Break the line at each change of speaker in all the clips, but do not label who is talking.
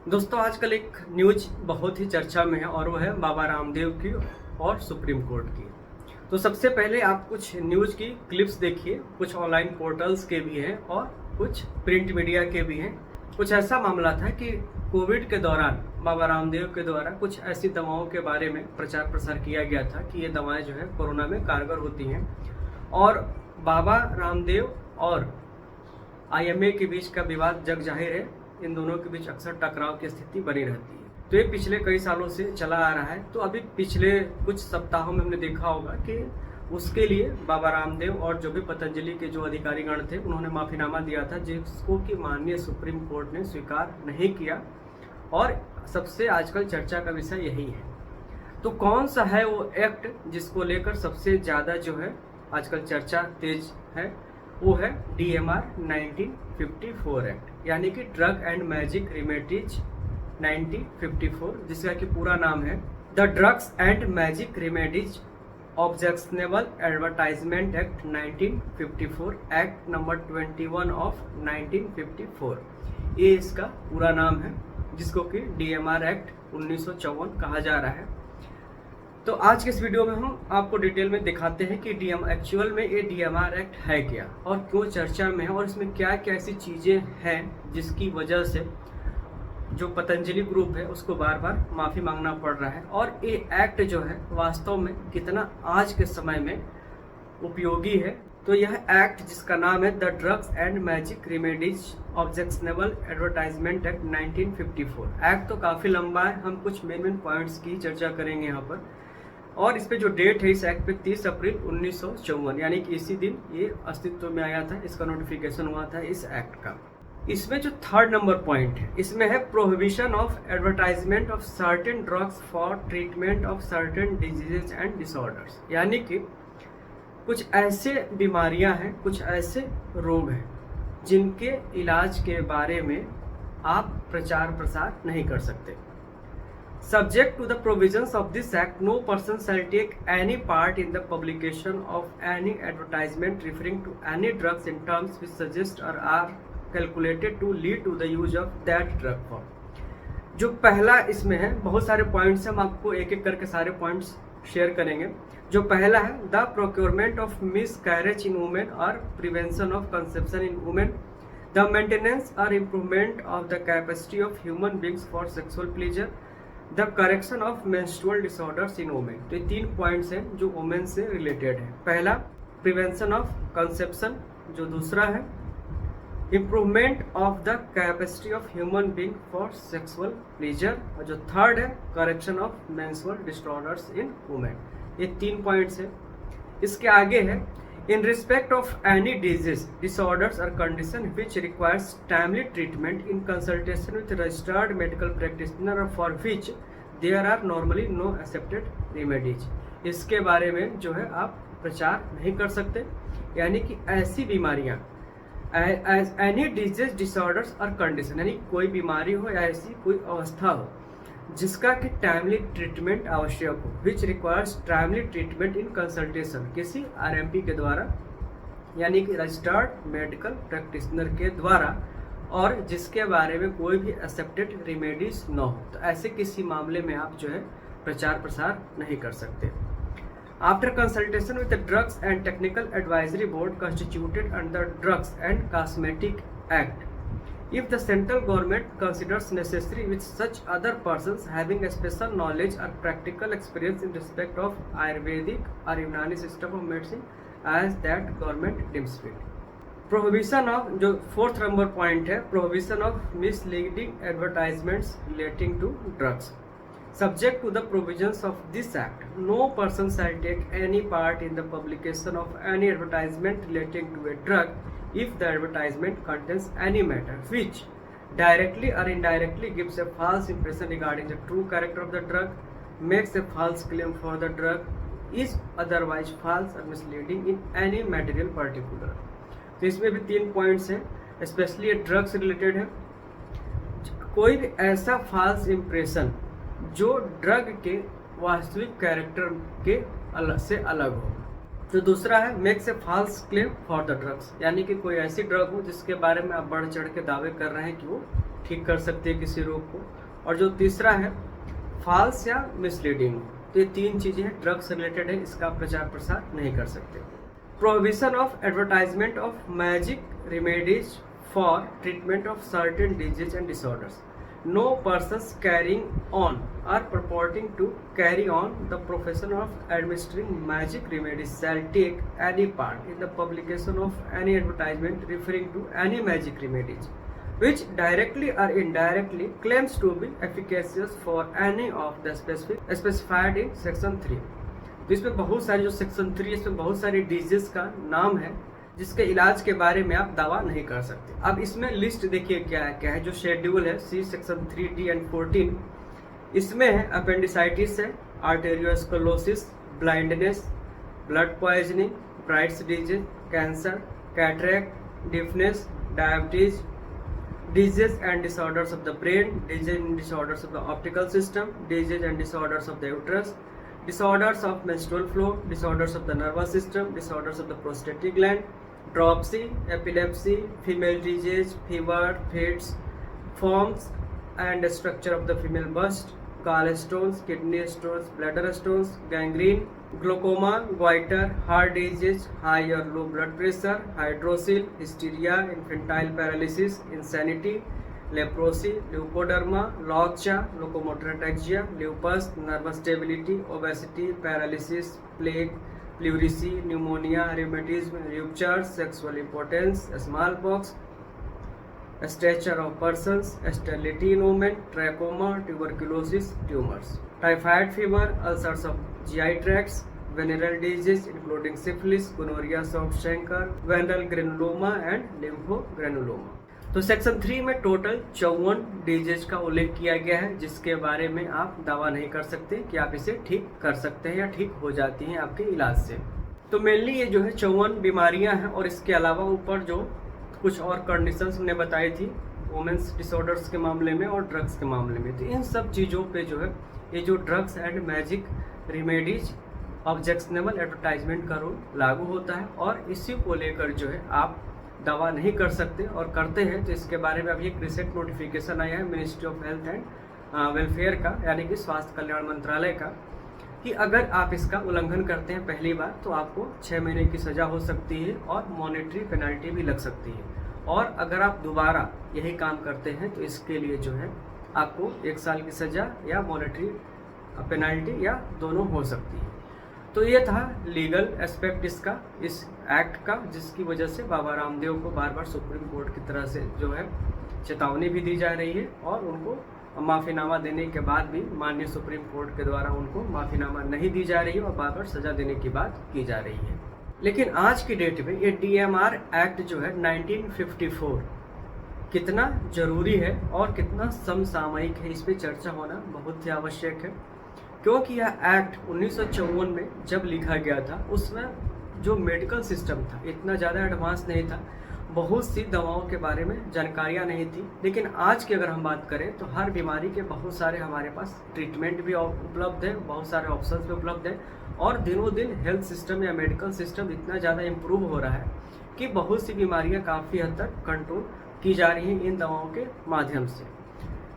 दोस्तों आजकल एक न्यूज बहुत ही चर्चा में है और वो है बाबा रामदेव की और सुप्रीम कोर्ट की। तो सबसे पहले आप कुछ न्यूज की क्लिप्स देखिए, कुछ ऑनलाइन पोर्टल्स के भी हैं और कुछ प्रिंट मीडिया के भी हैं। कुछ ऐसा मामला था कि कोविड के दौरान बाबा रामदेव के द्वारा कुछ ऐसी दवाओं के बारे में प्रचार प्रसार किया गया था कि ये दवाएं जो है कोरोना में कारगर होती हैं और बाबा रामदेव और आईएमए के बीच का विवाद जग जाहिर है। इन दोनों के बीच अक्सर टकराव की स्थिति बनी रहती है। तो ये पिछले कई सालों से चला आ रहा है। तो अभी पिछले कुछ सप्ताहों में हमने देखा होगा कि उसके लिए बाबा रामदेव और जो भी पतंजलि के जो अधिकारीगण थे उन्होंने माफीनामा दिया था, जिसको कि माननीय सुप्रीम कोर्ट ने स्वीकार नहीं किया और सबसे आजकल चर्चा का विषय यही है। तो कौन सा है वो एक्ट जिसको लेकर सबसे ज़्यादा जो है आजकल चर्चा तेज है, वो है DMR 1954 एक्ट, यानी कि ड्रग एंड मैजिक रेमेडीज 1954, जिसका कि पूरा नाम है the drugs and magic remedies objectionable advertisement act 1954, act number 21 of 1954। ये इसका पूरा नाम है, जिसको कि DMR एक्ट 1954 कहा जा रहा है। तो आज के इस वीडियो में हम आपको डिटेल में दिखाते हैं कि एक्चुअल में ये DMR एक्ट है क्या और क्यों चर्चा में है और इसमें क्या क्या ऐसी चीज़ें हैं जिसकी वजह से जो पतंजलि ग्रुप है उसको बार बार माफ़ी मांगना पड़ रहा है, और ये एक्ट जो है वास्तव में कितना आज के समय में उपयोगी है। तो यह एक्ट जिसका नाम है the drugs and magic remedies objectionable advertisement act 1954, act तो काफ़ी लंबा है। हम कुछ मेन पॉइंट्स की चर्चा करेंगे यहाँ पर। और इस पे जो डेट है इस एक्ट पे 30 अप्रैल 1954, यानी कि इसी दिन ये अस्तित्व में आया था, इसका नोटिफिकेशन हुआ था इस एक्ट का। इसमें जो थर्ड नंबर पॉइंट है इसमें है prohibition of advertisement of certain drugs for treatment of certain diseases and disorders, यानी कि कुछ ऐसे बीमारियां हैं, कुछ ऐसे रोग हैं जिनके इलाज के बारे में आप प्रचार प्रसार नहीं कर सकते। Subject to the provisions of this act, no person shall take any part in the publication of any advertisement referring to any drugs in terms which suggest or are calculated to lead to the use of that drug form। जो पहला इसमें है, बहुत सारे points हम आपको एक एक करके सारे पॉइंट्स शेयर करेंगे। जो पहला है the procurement of miscarriage in women और prevention of conception in women, the maintenance और improvement of the capacity of human beings for sexual pleasure, the correction of menstrual disorders in women. तो ये 3 points हैं जो women से related है। पहला prevention of conception, जो दूसरा है improvement of the capacity of human being for sexual pleasure, और जो थर्ड है correction of menstrual disorders in women. ये 3 पॉइंट्स हैं। इसके आगे है in respect of any disease, disorders or condition which requires timely treatment in consultation with registered medical practitioner or for which there are normally no accepted remedies। इसके बारे में जो है आप प्रचार नहीं कर सकते, यानी कि ऐसी बीमारियां एनी डिजीज डिसऑर्डर्स और कंडीशन, यानी कोई बीमारी हो या ऐसी कोई अवस्था हो जिसका कि टाइमली ट्रीटमेंट आवश्यक हो, which requires timely treatment in consultation, किसी RMP के द्वारा, यानी कि रजिस्टर्ड मेडिकल प्रैक्टिशनर के द्वारा, और जिसके बारे में कोई भी एक्सेप्टेड रेमेडीज न हो। तो ऐसे किसी मामले में आप जो है प्रचार प्रसार नहीं कर सकते। After consultation with the drugs and technical advisory board constituted under drugs and cosmetic act, if the central government considers necessary with such other persons having a special knowledge or practical experience in respect of Ayurvedic or Unani system of medicine as that government deems fit। Prohibition of, जो 4th number point है, prohibition of misleading advertisements relating to drugs। Subject to the provisions of this act, no person shall take any part in the publication of any advertisement relating to a drug if the advertisement contains any matter which directly or indirectly gives a false impression regarding the true character of the drug, makes a false claim for the drug, is otherwise false or misleading in any material particular। तो इसमें भी 3 points हैं, specially drugs related है। कोई भी ऐसा false impression जो drug के वास्तविक कैरेक्टर के अलग से अलग हो, तो दूसरा है makes a false claim for the drugs, यानी कि कोई ऐसी ड्रग हो जिसके बारे में आप बढ़ चढ़ के दावे कर रहे हैं कि वो ठीक कर सकती है किसी रोग को। और जो तीसरा है फॉल्स या मिसलीडिंग। तो ये तीन चीज़ें हैं, ड्रग्स रिलेटेड है, इसका प्रचार प्रसार नहीं कर सकते। Prohibition of advertisement of magic remedies for treatment of certain disease and disorders. No persons carrying on or purporting to carry on the profession of administering magic remedies shall take any part in the publication of any advertisement referring to any magic remedies, which directly or indirectly claims to be efficacious for any of the specified in section 3। तो इसमें बहुत सारे जो section 3 इसमें बहुत सारी disease का नाम है जिसके इलाज के बारे में आप दावा नहीं कर सकते। अब इसमें लिस्ट देखिए क्या है जो शेड्यूल है सी सेक्शन 3D एंड 14। इसमें है अपेंडिसाइटिस है, arteriosclerosis, blindness, blood poisoning, Bright's disease, cancer, cataract, deafness, diabetes, disease and disorders of the brain, disease and disorders of the optical system, disease and disorders of the uterus, disorders of menstrual flow, disorders of the nervous system, disorders of the prostatic gland, dropsy, epilepsy, female disease, fever, fits, forms and structure of the female bust, gallstones, kidney stones, bladder stones, gangrene, glaucoma, goiter, heart disease, high or low blood pressure, hydrocele, hysteria, infantile paralysis, insanity, leprosy, leukoderma, lockjaw, locomotor ataxia, lupus, nervous stability, obesity, paralysis, plague, pleurisy, pneumonia, rheumatism, ruptures, sexual impotence, smallpox, stature of persons, sterility in women, trachoma, tuberculosis, tumors, typhoid fever, ulcers of GI tracts, venereal disease including syphilis, gonorrhea, soft chancre, venereal granuloma and lymphogranuloma। तो section 3 में total 54 disease का उल्लेख किया गया है जिसके बारे में आप दावा नहीं कर सकते कि आप इसे ठीक कर सकते हैं या ठीक हो जाती हैं आपके इलाज से। तो मेनली ये जो है 54 बीमारियां हैं और इसके अलावा ऊपर जो कुछ और कंडीशंस हमने बताई थी वुमेन्स डिसऑर्डर्स के मामले में और ड्रग्स के मामले में। तो इन सब चीज़ों पे जो है ये जो drugs and magic remedies objectionable advertisement का रूल लागू होता है और इसी को लेकर जो है आप दावा नहीं कर सकते और करते हैं तो इसके बारे में अभी एक रिसेंट नोटिफिकेशन आया है ministry of health and welfare का, यानी कि स्वास्थ्य कल्याण मंत्रालय का, कि अगर आप इसका उल्लंघन करते हैं पहली बार तो आपको 6 महीने की सज़ा हो सकती है और मॉनेटरी पेनल्टी भी लग सकती है, और अगर आप दोबारा यही काम करते हैं तो इसके लिए जो है आपको 1 साल की सज़ा या मॉनेटरी पेनल्टी या दोनों हो सकती है। तो ये था लीगल एस्पेक्ट इसका, इस एक्ट का, जिसकी वजह से बाबा रामदेव को बार बार सुप्रीम कोर्ट की तरह से जो है चेतावनी भी दी जा रही है और उनको माफ़ीनामा देने के बाद भी माननीय सुप्रीम कोर्ट के द्वारा उनको माफ़ीनामा नहीं दी जा रही है और बार बार सज़ा देने की बात की जा रही है। लेकिन आज की डेट में ये DMR एक्ट जो है 1954 कितना ज़रूरी है और कितना समसामयिक है, इस पर चर्चा होना बहुत ही आवश्यक है, क्योंकि यह एक्ट 1954 में जब लिखा गया था उसमें जो मेडिकल सिस्टम था इतना ज़्यादा एडवांस नहीं था, बहुत सी दवाओं के बारे में जानकारियाँ नहीं थी। लेकिन आज की अगर हम बात करें तो हर बीमारी के बहुत सारे हमारे पास ट्रीटमेंट भी उपलब्ध है, बहुत सारे ऑप्शंस भी उपलब्ध हैं और दिनों दिन हेल्थ सिस्टम या मेडिकल सिस्टम इतना ज़्यादा इम्प्रूव हो रहा है कि बहुत सी बीमारियाँ काफ़ी हद तक कंट्रोल की जा रही हैं इन दवाओं के माध्यम से।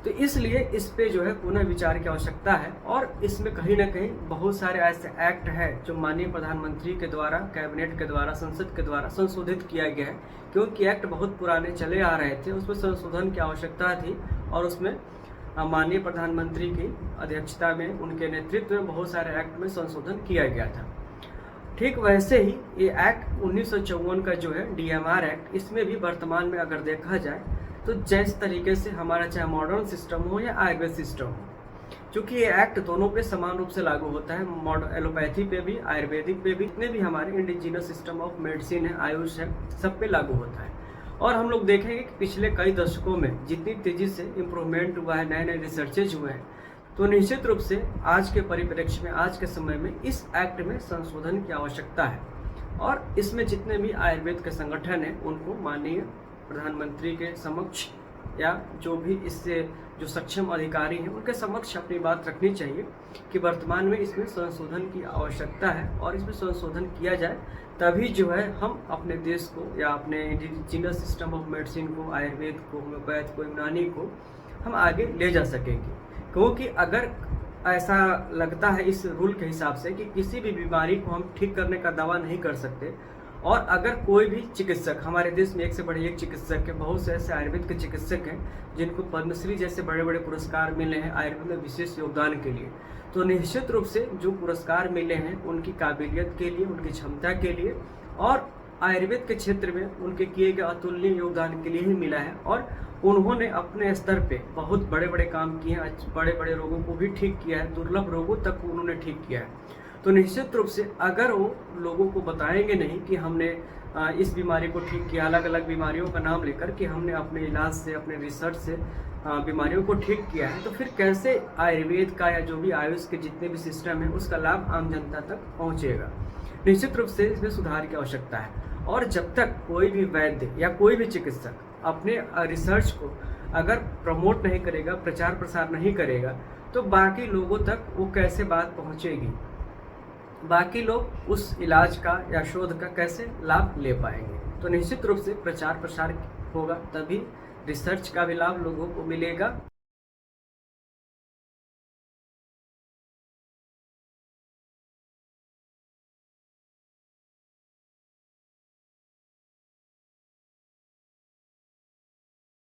तो इसलिए इस पे जो है पुनः विचार की आवश्यकता है और इसमें कहीं ना कहीं बहुत सारे ऐसे एक्ट है जो माननीय प्रधानमंत्री के द्वारा, कैबिनेट के द्वारा, संसद के द्वारा संशोधित किया गया है, क्योंकि एक्ट बहुत पुराने चले आ रहे थे, उसमें संशोधन की आवश्यकता थी और उसमें माननीय प्रधानमंत्री की अध्यक्षता में, उनके नेतृत्व में बहुत सारे एक्ट में संशोधन किया गया था। ठीक वैसे ही ये एक्ट 1954 का जो है DMR एक्ट, इसमें भी वर्तमान में अगर देखा जाए तो जिस तरीके से हमारा चाहे मॉडर्न सिस्टम हो या आयुर्वेद सिस्टम हो, क्योंकि ये एक्ट दोनों पे समान रूप से लागू होता है, एलोपैथी पे भी, आयुर्वेदिक पे भी, जितने भी हमारे इंडिजिनस सिस्टम ऑफ मेडिसिन है, आयुष है, सब पे लागू होता है। और हम लोग देखेंगे कि पिछले कई दशकों में जितनी तेज़ी से इम्प्रूवमेंट हुआ है, नए नए रिसर्चेज हुए हैं, तो निश्चित रूप से आज के परिप्रेक्ष्य में, आज के समय में इस एक्ट में संशोधन की आवश्यकता है और इसमें जितने भी आयुर्वेद के संगठन हैं उनको माननीय प्रधानमंत्री के समक्ष या जो भी इससे जो सक्षम अधिकारी हैं उनके समक्ष अपनी बात रखनी चाहिए कि वर्तमान में इसमें संशोधन की आवश्यकता है और इसमें संशोधन किया जाए, तभी जो है हम अपने देश को या अपने इंडिजिनस सिस्टम ऑफ मेडिसिन को, आयुर्वेद को, होम्योपैथ को, यूनानी को हम आगे ले जा सकेंगे। क्योंकि अगर ऐसा लगता है इस रूल के हिसाब से कि किसी भी बीमारी को हम ठीक करने का दावा नहीं कर सकते, और अगर कोई भी चिकित्सक, हमारे देश में एक से बड़े एक चिकित्सक है, बहुत से ऐसे आयुर्वेद के चिकित्सक हैं जिनको पद्मश्री जैसे बड़े बड़े पुरस्कार मिले हैं आयुर्वेद में विशेष योगदान के लिए, तो निश्चित रूप से जो पुरस्कार मिले हैं उनकी काबिलियत के लिए, उनकी क्षमता के लिए और आयुर्वेद के क्षेत्र में उनके किए गए अतुलनीय योगदान के लिए ही मिला है। और उन्होंने अपने स्तर पे बहुत बड़े बड़े काम किए हैं, बड़े बड़े रोगों को भी ठीक किया है, दुर्लभ रोगों तक उन्होंने ठीक किया है। तो निश्चित रूप से अगर वो लोगों को बताएंगे नहीं कि हमने इस बीमारी को ठीक किया, अलग अलग बीमारियों का नाम लेकर कि हमने अपने इलाज से, अपने रिसर्च से बीमारियों को ठीक किया है, तो फिर कैसे आयुर्वेद का या जो भी आयुष के जितने भी सिस्टम है उसका लाभ आम जनता तक पहुंचेगा। निश्चित रूप से इसमें सुधार की आवश्यकता है। और जब तक कोई भी वैद्य या कोई भी चिकित्सक अपने रिसर्च को अगर प्रमोट नहीं करेगा, प्रचार प्रसार नहीं करेगा, तो बाकी लोगों तक वो कैसे बात पहुंचेगी, बाकी लोग उस इलाज का या शोध का कैसे लाभ ले पाएंगे। तो निश्चित रूप से प्रचार प्रसार होगा, तभी रिसर्च का भी लाभ लोगों को मिलेगा।